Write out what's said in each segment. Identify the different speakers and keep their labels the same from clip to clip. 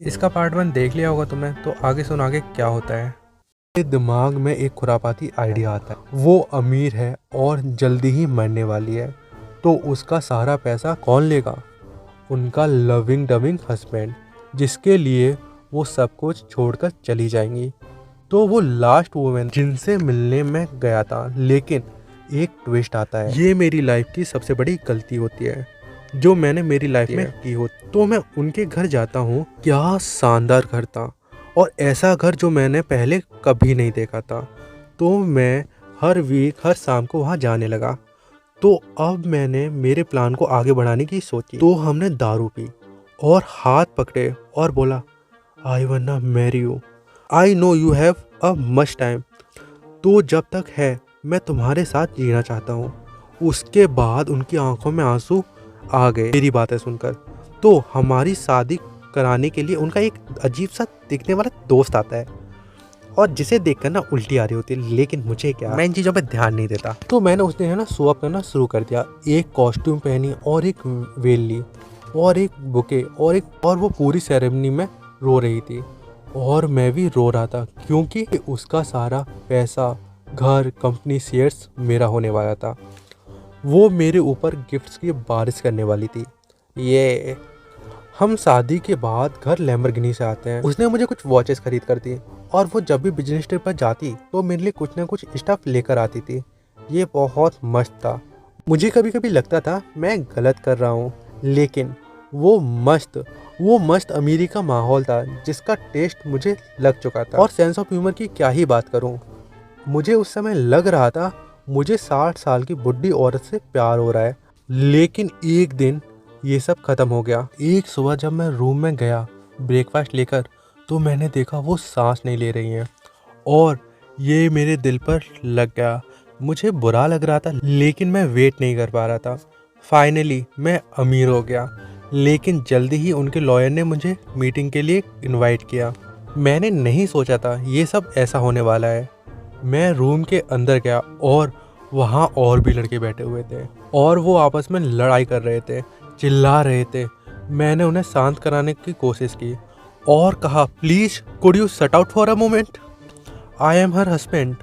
Speaker 1: इसका पार्ट 1 देख लिया होगा तुमने, तो आगे सुन आगे क्या होता है। मेरे दिमाग में एक खुरापाती आइडिया आता है। वो अमीर है और जल्दी ही मरने वाली है, तो उसका सारा पैसा कौन लेगा? उनका लविंग डविंग हस्बैंड, जिसके लिए वो सब कुछ छोड़कर चली जाएंगी। तो वो लास्ट वुमेन जिनसे मिलने में गया था, लेकिन एक ट्विस्ट आता है। ये मेरी लाइफ की सबसे बड़ी गलती होती है जो मैंने मेरी लाइफ में की हो। तो मैं उनके घर जाता हूँ। क्या शानदार घर था, और ऐसा घर जो मैंने पहले कभी नहीं देखा था। तो मैं हर वीक हर शाम को वहाँ जाने लगा। तो अब मैंने मेरे प्लान को आगे बढ़ाने की सोची। तो हमने दारू पी और हाथ पकड़े और बोला, I wanna marry you, I know you have a much time, तो जब तक है मैं तुम्हारे साथ जीना चाहता हूँ। उसके बाद उनकी आंखों में आंसू आ गए मेरी बातें सुनकर। तो हमारी शादी कराने के लिए उनका एक अजीब सा दिखने वाला दोस्त आता है, और जिसे देखकर ना उल्टी आ रही होती है। लेकिन मुझे क्या, मैं इन चीज़ों पे ध्यान नहीं देता। तो मैंने उस दिन है ना शो अप करना शुरू कर दिया। एक कॉस्ट्यूम पहनी और एक वेल ली और एक बुके और वो पूरी सेरेमनी में रो रही थी, और मैं भी रो रहा था क्योंकि उसका सारा पैसा, घर, कंपनी शेयर्स मेरा होने वाला था। वो मेरे ऊपर गिफ्ट्स की बारिश करने वाली थी। ये हम शादी के बाद घर लैम्बोर्गिनी से आते हैं। उसने मुझे कुछ वॉचेस खरीद कर दी, और वो जब भी बिजनेस ट्रिप पर जाती तो मेरे लिए कुछ ना कुछ स्टफ लेकर आती थी। ये बहुत मस्त था। मुझे कभी कभी लगता था मैं गलत कर रहा हूँ, लेकिन वो मस्त अमीरी का माहौल था जिसका टेस्ट मुझे लग चुका था। और सेंस ऑफ ह्यूमर की क्या ही बात करूँ। मुझे उस समय लग रहा था मुझे 60 साल की बुढ़ी औरत से प्यार हो रहा है। लेकिन एक दिन ये सब खत्म हो गया। एक सुबह जब मैं रूम में गया ब्रेकफास्ट लेकर, तो मैंने देखा वो सांस नहीं ले रही हैं, और ये मेरे दिल पर लग गया। मुझे बुरा लग रहा था, लेकिन मैं वेट नहीं कर पा रहा था। फाइनली मैं अमीर हो गया, लेकिन जल्दी ही उनके लॉयर ने मुझे मीटिंग के लिए इनवाइट किया। मैंने नहीं सोचा था ये सब ऐसा होने वाला है। मैं रूम के अंदर गया, और वहाँ और भी लड़के बैठे हुए थे, और वो आपस में लड़ाई कर रहे थे, चिल्ला रहे थे। मैंने उन्हें शांत कराने की कोशिश की और कहा, please could you shut out for a moment, I am her husband.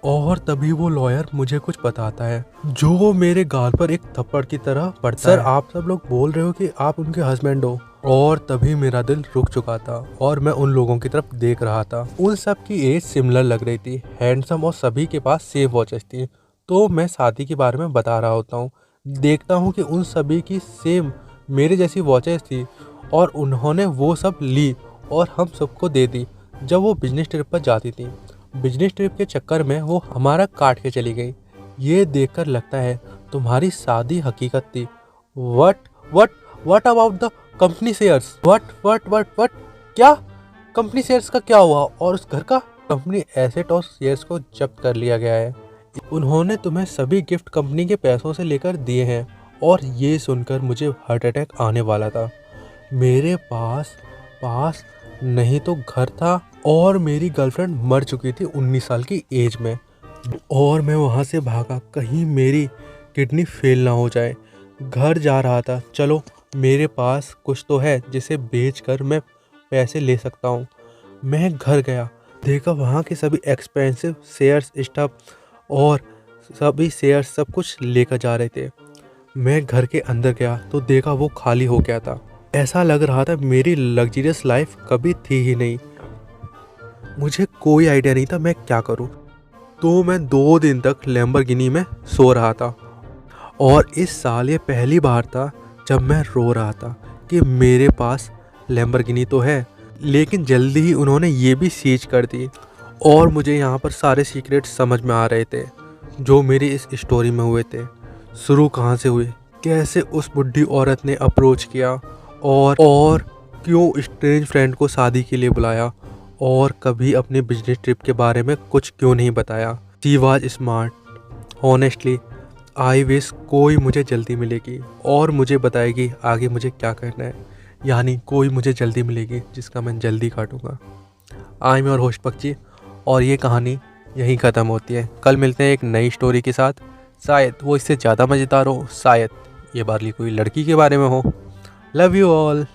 Speaker 1: और तभी वो लॉयर मुझे कुछ बताता है जो मेरे गाल पर एक थप्पड़ की तरह पड़ता है। सर, आप सब लोग बोल रहे हो कि आप उनके हस्बैंड हो। और तभी मेरा दिल रुक चुका था, और मैं उन लोगों की तरफ देख रहा था। उन सब की एज सिमिलर लग रही थी, हैंडसम, और सभी के पास सेम वॉचेस थी। तो मैं शादी के बारे में बता रहा होता हूँ, देखता हूँ कि उन सभी की सेम मेरे जैसी वॉचेस थी, और उन्होंने वो सब ली और हम सबको दे दी जब वो बिजनेस ट्रिप पर जाती थी। बिजनेस ट्रिप के चक्कर में वो हमारा काट के चली गई। ये देखकर लगता है तुम्हारी शादी हकीकत थी। What about the company shares? What क्या? कंपनी शेयर्स का क्या हुआ? और उस घर का? कंपनी एसेट और शेयर्स को जब्त कर लिया गया है। उन्होंने तुम्हें सभी गिफ्ट कंपनी के पैसों से लेकर दिए हैं। और ये सुनकर मुझे हार्ट अटैक आने वाला था। मेरे पास नहीं तो घर था, और मेरी गर्लफ्रेंड मर चुकी थी 19 साल की एज में, और मैं वहाँ से भागा कहीं मेरी किडनी फेल ना हो जाए। घर जा रहा था, चलो मेरे पास कुछ तो है जिसे बेचकर मैं पैसे ले सकता हूँ। मैं घर गया, देखा वहाँ के सभी एक्सपेंसिव शेयर्स, स्टफ और सभी शेयर्स सब कुछ लेकर जा रहे थे। मैं घर के अंदर गया तो देखा वो खाली हो गया था। ऐसा लग रहा था मेरी लग्जरियस लाइफ कभी थी ही नहीं। मुझे कोई आइडिया नहीं था मैं क्या करूं। तो मैं 2 दिन तक लैम्बोर्गिनी में सो रहा था, और इस साल ये पहली बार था जब मैं रो रहा था कि मेरे पास लैम्बोर्गिनी तो है, लेकिन जल्दी ही उन्होंने ये भी सीज कर दी। और मुझे यहाँ पर सारे सीक्रेट समझ में आ रहे थे जो मेरी इस स्टोरी में हुए थे। शुरू कहाँ से हुए, कैसे उस बुढ़ी औरत ने अप्रोच किया, और क्यों स्ट्रेंज फ्रेंड को शादी के लिए बुलाया, और कभी अपने बिजनेस ट्रिप के बारे में कुछ क्यों नहीं बताया। She was smart. Honestly I wish कोई मुझे जल्दी मिलेगी और मुझे बताएगी आगे मुझे क्या करना है। यानी कोई मुझे जल्दी मिलेगी जिसका मैं जल्दी काटूंगा। आई एम योर होस्ट पक्षी, और ये कहानी यहीं ख़त्म होती है। कल मिलते हैं एक नई स्टोरी के साथ। शायद वो इससे ज़्यादा मज़ेदार हो, शायद ये बारली कोई लड़की के बारे में हो। Love you all.